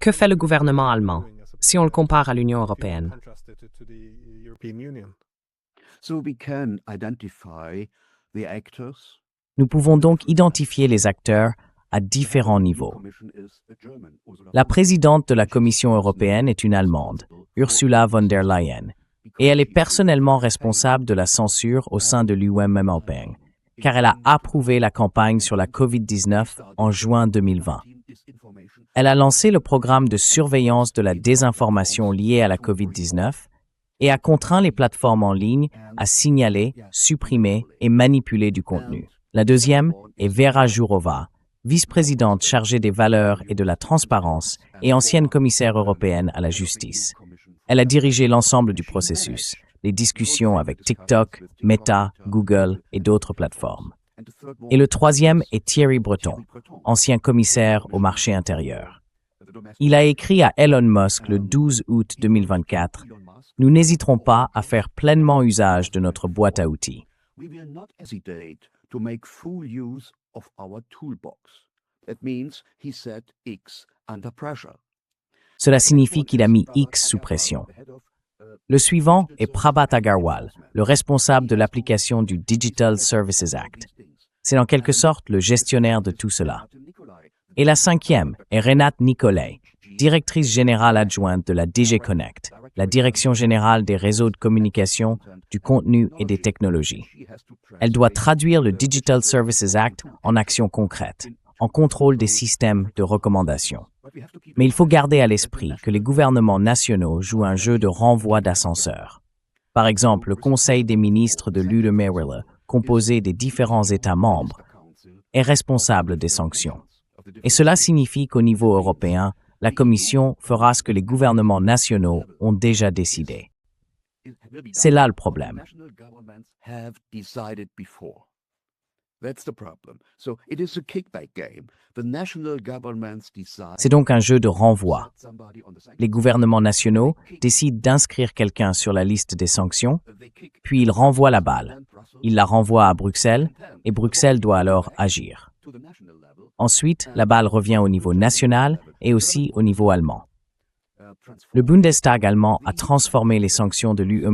Que fait le gouvernement allemand si on le compare à l'Union européenne? So we can identify the actors. Nous pouvons donc identifier les acteurs à différents niveaux. La présidente de la Commission européenne est une Allemande, Ursula von der Leyen, et elle est personnellement responsable de la censure au sein de l'Union européenne, car elle a approuvé la campagne sur la COVID-19 en juin 2020. Elle a lancé le programme de surveillance de la désinformation liée à la COVID-19 et a contraint les plateformes en ligne à signaler, supprimer et manipuler du contenu. La deuxième est Vera Jourova, vice-présidente chargée des valeurs et de la transparence et ancienne commissaire européenne à la justice. Elle a dirigé l'ensemble du processus, les discussions avec TikTok, Meta, Google et d'autres plateformes. Et le troisième est Thierry Breton, ancien commissaire au marché intérieur. Il a écrit à Elon Musk le 12 août 2024 « Nous n'hésiterons pas à faire pleinement usage de notre boîte à outils. » We will not hesitate to make full use of our toolbox. That means he set X under pressure. Cela signifie qu'il a mis X sous pression. Le suivant est Prabhat Agarwal, le responsable de l'application du Digital Services Act. C'est en quelque sorte le gestionnaire de tout cela. Et la cinquième est Renate Nicolai, directrice générale adjointe de la DG Connect, la Direction générale des réseaux de communication, du contenu et des technologies. Elle doit traduire le Digital Services Act en actions concrètes, en contrôle des systèmes de recommandation. Mais il faut garder à l'esprit que les gouvernements nationaux jouent un jeu de renvoi d'ascenseur. Par exemple, le Conseil des ministres de l'UE, composé des différents États membres, est responsable des sanctions. Et cela signifie qu'au niveau européen, la Commission fera ce que les gouvernements nationaux ont déjà décidé. C'est là le problème. C'est donc un jeu de renvoi. Les gouvernements nationaux décident d'inscrire quelqu'un sur la liste des sanctions, puis ils renvoient la balle. Ils la renvoient à Bruxelles, et Bruxelles doit alors agir. Ensuite, la balle revient au niveau national et aussi au niveau allemand. Le Bundestag allemand a transformé les sanctions de l'UE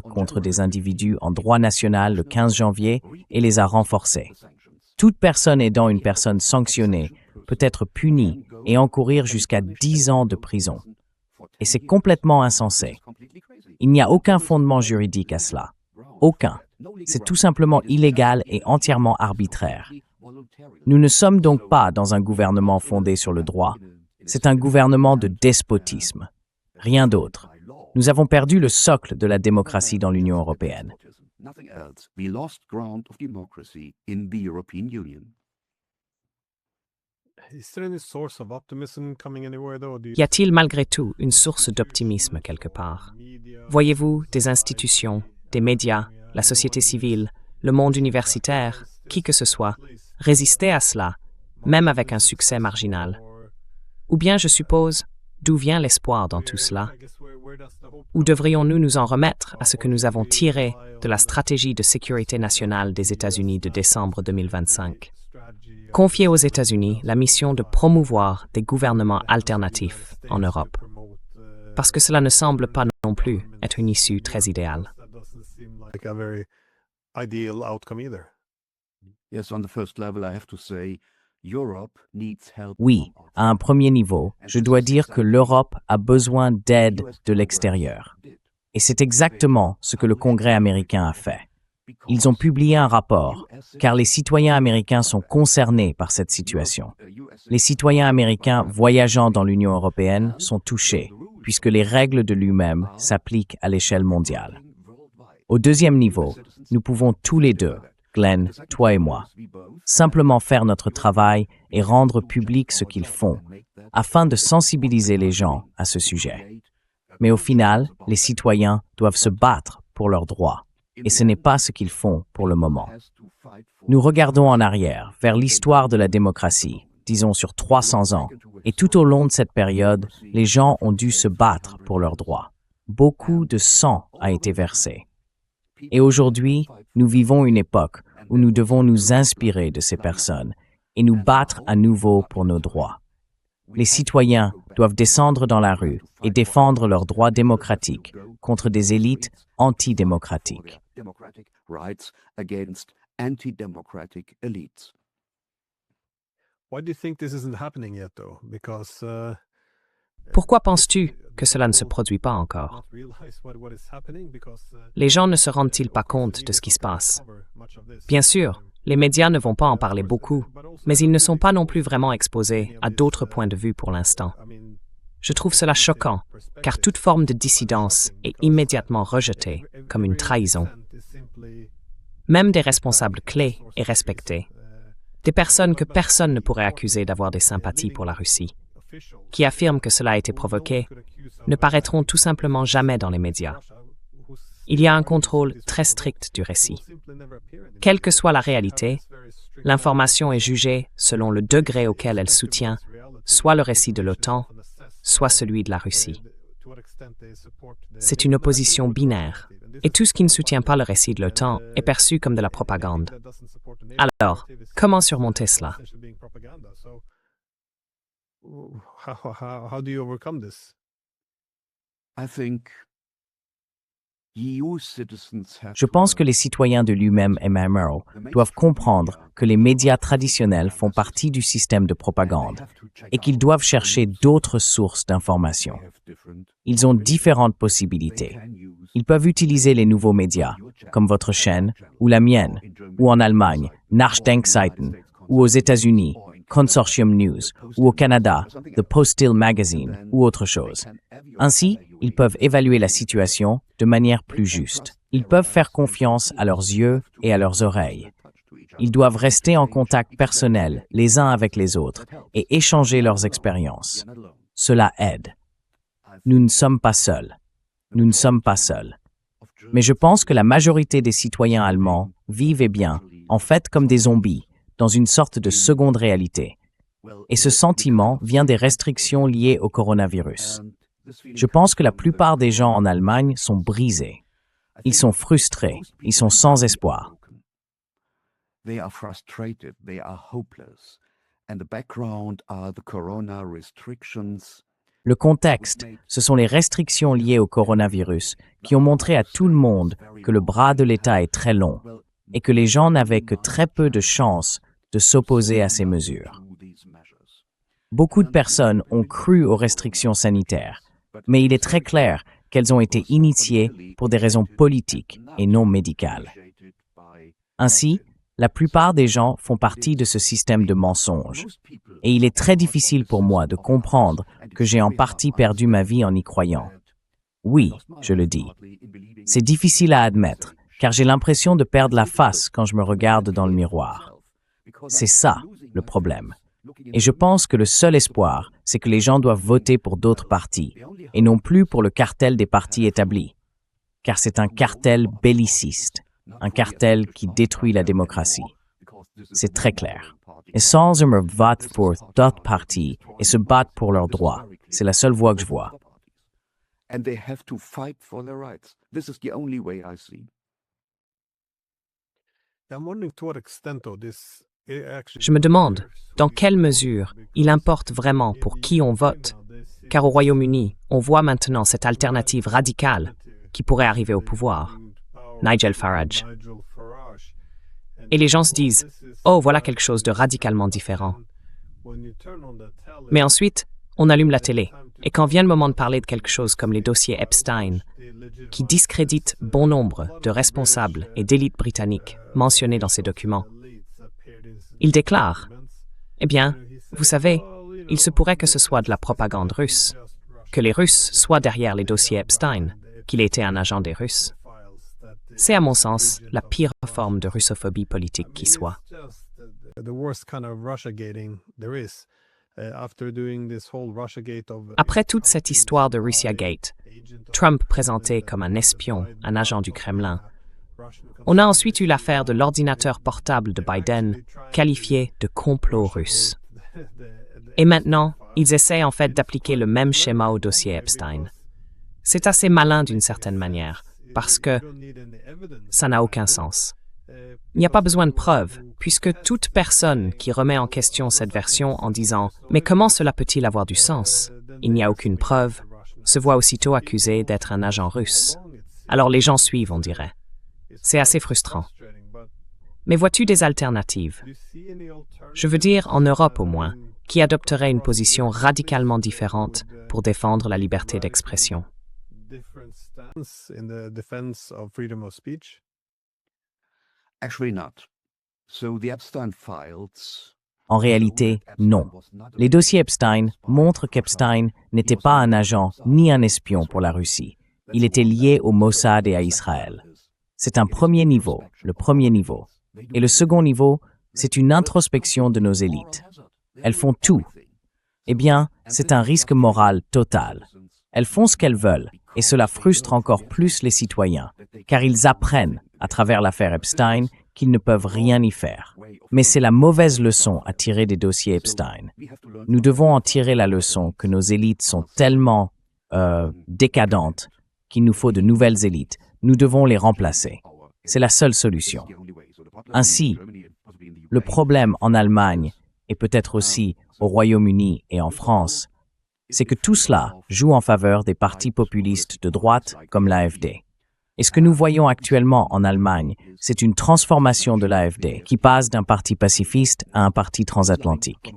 contre des individus en droit national le 15 janvier et les a renforcées. Toute personne aidant une personne sanctionnée peut être punie et encourir jusqu'à 10 ans de prison. Et c'est complètement insensé. Il n'y a aucun fondement juridique à cela. Aucun. C'est tout simplement illégal et entièrement arbitraire. Nous ne sommes donc pas dans un gouvernement fondé sur le droit. C'est un gouvernement de despotisme. Rien d'autre. Nous avons perdu le socle de la démocratie dans l'Union européenne. Y a-t-il malgré tout une source d'optimisme quelque part? Voyez-vous des institutions, des médias, la société civile, le monde universitaire, qui que ce soit, résister à cela, même avec un succès marginal? Ou bien, je suppose, d'où vient l'espoir dans tout cela? Ou devrions-nous nous en remettre à ce que nous avons tiré de la stratégie de sécurité nationale des États-Unis de décembre 2025? Confier aux États-Unis la mission de promouvoir des gouvernements alternatifs en Europe. Parce que cela ne semble pas non plus être une issue très idéale. Oui, à un premier niveau, je dois dire que l'Europe a besoin d'aide de l'extérieur. Et c'est exactement ce que le Congrès américain a fait. Ils ont publié un rapport, car les citoyens américains sont concernés par cette situation. Les citoyens américains voyageant dans l'Union européenne sont touchés, puisque les règles de l'UE s'appliquent à l'échelle mondiale. Au deuxième niveau, nous pouvons tous les deux, Glenn, toi et moi, simplement faire notre travail et rendre public ce qu'ils font, afin de sensibiliser les gens à ce sujet. Mais au final, les citoyens doivent se battre pour leurs droits, et ce n'est pas ce qu'ils font pour le moment. Nous regardons en arrière, vers l'histoire de la démocratie, disons sur 300 ans, et tout au long de cette période, les gens ont dû se battre pour leurs droits. Beaucoup de sang a été versé. Et aujourd'hui, nous vivons une époque où nous devons nous inspirer de ces personnes et nous battre à nouveau pour nos droits. les citoyens doivent descendre dans la rue et défendre leurs droits démocratiques contre des élites antidémocratiques. Democratic rights against anti-democratic elites. Why do you think this isn't happening yet, though? Because Pourquoi penses-tu que cela ne se produit pas encore? Les gens ne se rendent-ils pas compte de ce qui se passe? Bien sûr, les médias ne vont pas en parler beaucoup, mais ils ne sont pas non plus vraiment exposés à d'autres points de vue pour l'instant. Je trouve cela choquant, car toute forme de dissidence est immédiatement rejetée comme une trahison. Même des responsables clés et respectés, des personnes que personne ne pourrait accuser d'avoir des sympathies pour la Russie, qui affirment que cela a été provoqué, ne paraîtront tout simplement jamais dans les médias. Il y a un contrôle très strict du récit. Quelle que soit la réalité, l'information est jugée selon le degré auquel elle soutient soit le récit de l'OTAN, soit celui de la Russie. C'est une opposition binaire, et tout ce qui ne soutient pas le récit de l'OTAN est perçu comme de la propagande. Alors, comment surmonter cela? How do you overcome this? I think EU citizens have Je pense que les citoyens de l'UMMRO doivent comprendre que les médias traditionnels font partie du système de propagande et qu'ils doivent chercher d'autres sources d'informations. Ils ont différentes possibilités. Ils peuvent utiliser les nouveaux médias, comme votre chaîne ou la mienne, ou en Allemagne, Nachdenkseiten, ou aux États-Unis, Consortium News, ou au Canada, The Postil Magazine, ou autre chose. Ainsi, ils peuvent évaluer la situation de manière plus juste. Ils peuvent faire confiance à leurs yeux et à leurs oreilles. Ils doivent rester en contact personnel les uns avec les autres et échanger leurs expériences. Cela aide. Nous ne sommes pas seuls. Nous ne sommes pas seuls. Mais je pense que la majorité des citoyens allemands vivent et bien, en fait comme des zombies, dans une sorte de seconde réalité. Et ce sentiment vient des restrictions liées au coronavirus. Je pense que la plupart des gens en Allemagne sont brisés. Ils sont frustrés, ils sont sans espoir. They are frustrated, they are hopeless. And the background are the corona restrictions. Le contexte, ce sont les restrictions liées au coronavirus qui ont montré à tout le monde que le bras de l'État est très long et que les gens n'avaient que très peu de chances de s'opposer à ces mesures. Beaucoup de personnes ont cru aux restrictions sanitaires, mais il est très clair qu'elles ont été initiées pour des raisons politiques et non médicales. Ainsi, la plupart des gens font partie de ce système de mensonges, et il est très difficile pour moi de comprendre que j'ai en partie perdu ma vie en y croyant. Oui, je le dis. C'est difficile à admettre, car j'ai l'impression de perdre la face quand je me regarde dans le miroir. C'est ça, le problème. Et je pense que le seul espoir, c'est que les gens doivent voter pour d'autres partis, et non plus pour le cartel des partis établis. Car c'est un cartel belliciste, un cartel qui détruit la démocratie. C'est très clair. Et sans me vote pour d'autres partis et se battre pour leurs droits, c'est la seule voie que je vois. And they have to fight for their rights. This is the only way I see. I'm wondering to what extent, though, this actually. Je me demande dans quelle mesure il importe vraiment pour qui on vote, car au Royaume-Uni, on voit maintenant cette alternative radicale qui pourrait arriver au pouvoir, Nigel Farage. Et les gens se disent « Oh, voilà quelque chose de radicalement différent ». Mais ensuite, on allume la télé, et quand vient le moment de parler de quelque chose comme les dossiers Epstein, qui discréditent bon nombre de responsables et d'élites britanniques mentionnés dans ces documents, il déclare « Eh bien, vous savez, il se pourrait que ce soit de la propagande russe, que les Russes soient derrière les dossiers Epstein, qu'il ait été un agent des Russes. » C'est à mon sens la pire forme de russophobie politique qui soit. Après toute cette histoire de Russiagate, Trump présenté comme un espion, un agent du Kremlin, on a ensuite eu l'affaire de l'ordinateur portable de Biden, qualifié de complot russe. Et maintenant, ils essaient en fait d'appliquer le même schéma au dossier Epstein. C'est assez malin d'une certaine manière, parce que ça n'a aucun sens. Il n'y a pas besoin de preuves, puisque toute personne qui remet en question cette version en disant « Mais comment cela peut-il avoir du sens ? Il n'y a aucune preuve », se voit aussitôt accusé d'être un agent russe. Alors les gens suivent, on dirait. C'est assez frustrant. Mais vois-tu des alternatives? Je veux dire, en Europe au moins, qui adopterait une position radicalement différente pour défendre la liberté d'expression. Actually not. So the Epstein files. En réalité, non. Les dossiers Epstein montrent qu'Epstein n'était pas un agent ni un espion pour la Russie. Il était lié au Mossad et à Israël. C'est un premier niveau, le premier niveau. Et le second niveau, c'est une introspection de nos élites. Elles font tout. Eh bien, c'est un risque moral total. Elles font ce qu'elles veulent, et cela frustre encore plus les citoyens, car ils apprennent, à travers l'affaire Epstein, qu'ils ne peuvent rien y faire. Mais c'est la mauvaise leçon à tirer des dossiers Epstein. Nous devons en tirer la leçon que nos élites sont tellement décadentes qu'il nous faut de nouvelles élites. Nous devons les remplacer. C'est la seule solution. Ainsi, le problème en Allemagne, et peut-être aussi au Royaume-Uni et en France, c'est que tout cela joue en faveur des partis populistes de droite comme l'AfD. Et ce que nous voyons actuellement en Allemagne, c'est une transformation de l'AfD qui passe d'un parti pacifiste à un parti transatlantique.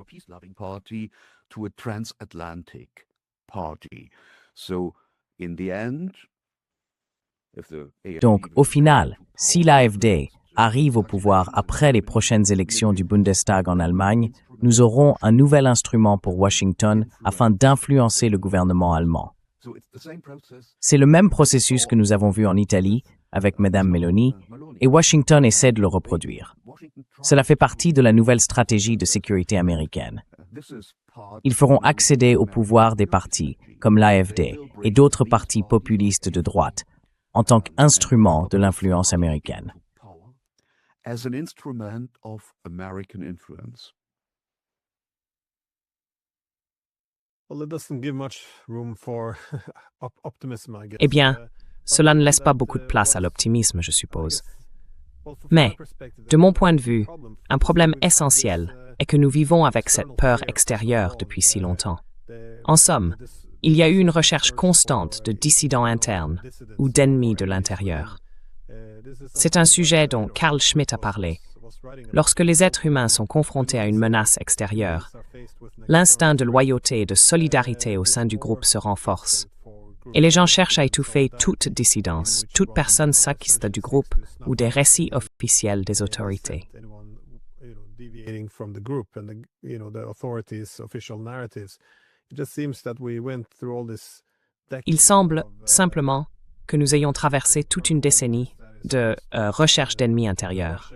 Donc, au final, si l'AfD arrive au pouvoir après les prochaines élections du Bundestag en Allemagne, nous aurons un nouvel instrument pour Washington afin d'influencer le gouvernement allemand. C'est le même processus que nous avons vu en Italie avec Mme Meloni, et Washington essaie de le reproduire. Cela fait partie de la nouvelle stratégie de sécurité américaine. Ils feront accéder au pouvoir des partis, comme l'AfD et d'autres partis populistes de droite, en tant qu'instrument de l'influence américaine. Eh bien, cela ne laisse pas beaucoup de place à l'optimisme, je suppose. Mais, de mon point de vue, un problème essentiel est que nous vivons avec cette peur extérieure depuis si longtemps. En somme, il y a eu une recherche constante de dissidents internes ou d'ennemis de l'intérieur. C'est un sujet dont Carl Schmitt a parlé. Lorsque les êtres humains sont confrontés à une menace extérieure, l'instinct de loyauté et de solidarité au sein du groupe se renforce. Et les gens cherchent à étouffer toute dissidence, toute personne saquiste du groupe ou des récits officiels des autorités. Il semble simplement que nous ayons traversé toute une décennie de recherche d'ennemis intérieurs.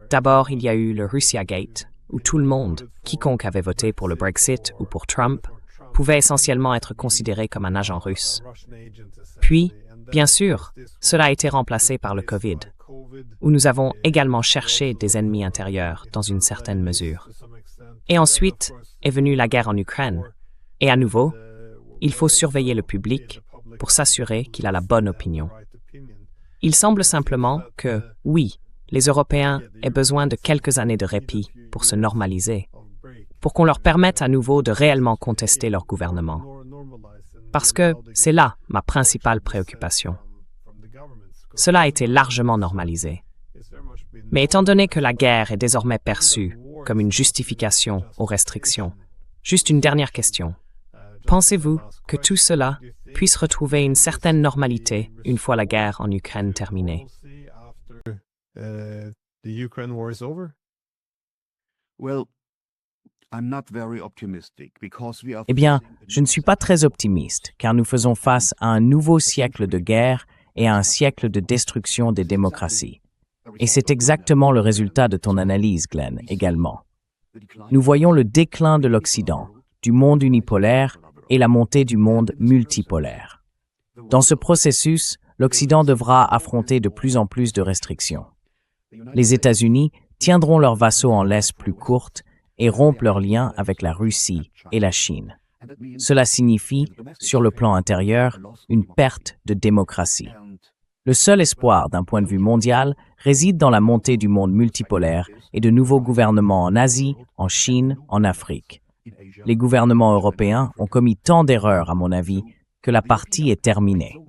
D'abord, il y a eu le Russiagate, où tout le monde, quiconque avait voté pour le Brexit ou pour Trump, pouvait essentiellement être considéré comme un agent russe. Puis, bien sûr, cela a été remplacé par le Covid, où nous avons également cherché des ennemis intérieurs dans une certaine mesure. Et ensuite est venue la guerre en Ukraine. Et à nouveau, il faut surveiller le public pour s'assurer qu'il a la bonne opinion. Il semble simplement que, oui, les Européens aient besoin de quelques années de répit pour se normaliser, pour qu'on leur permette à nouveau de réellement contester leur gouvernement. Parce que c'est là ma principale préoccupation. Cela a été largement normalisé. Mais étant donné que la guerre est désormais perçue comme une justification aux restrictions, juste une dernière question. Pensez-vous que tout cela puisse retrouver une certaine normalité une fois la guerre en Ukraine terminée? Eh bien, je ne suis pas très optimiste, car nous faisons face à un nouveau siècle de guerre et à un siècle de destruction des démocraties. Et c'est exactement le résultat de ton analyse, Glenn, également. Nous voyons le déclin de l'Occident, du monde unipolaire et la montée du monde multipolaire. Dans ce processus, l'Occident devra affronter de plus en plus de restrictions. Les États-Unis tiendront leurs vassaux en laisse plus courte et rompent leurs liens avec la Russie et la Chine. Cela signifie, sur le plan intérieur, une perte de démocratie. Le seul espoir d'un point de vue mondial réside dans la montée du monde multipolaire et de nouveaux gouvernements en Asie, en Chine, en Afrique. Les gouvernements européens ont commis tant d'erreurs, à mon avis, que la partie est terminée.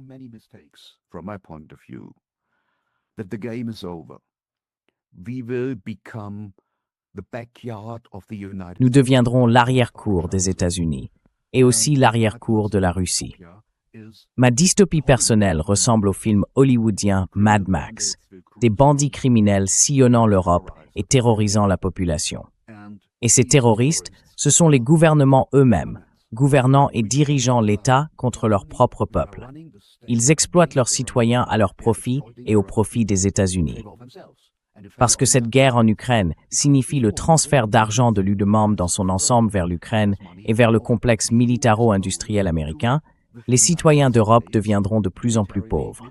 Nous deviendrons l'arrière-cour des États-Unis et aussi l'arrière-cour de la Russie. Ma dystopie personnelle ressemble au film hollywoodien Mad Max, des bandits criminels sillonnant l'Europe et terrorisant la population. Et ces terroristes, ce sont les gouvernements eux-mêmes, gouvernant et dirigeant l'État contre leur propre peuple. Ils exploitent leurs citoyens à leur profit et au profit des États-Unis. Parce que cette guerre en Ukraine signifie le transfert d'argent de l'UDEMOM dans son ensemble vers l'Ukraine et vers le complexe militaro-industriel américain, les citoyens d'Europe deviendront de plus en plus pauvres.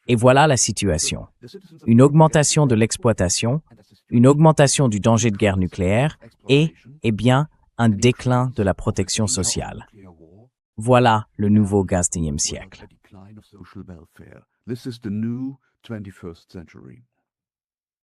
Et voilà la situation. Une augmentation de l'exploitation, une augmentation du danger de guerre nucléaire et, bien, un déclin de la protection sociale. Voilà le nouveau XXIe siècle. This is the new 21st century.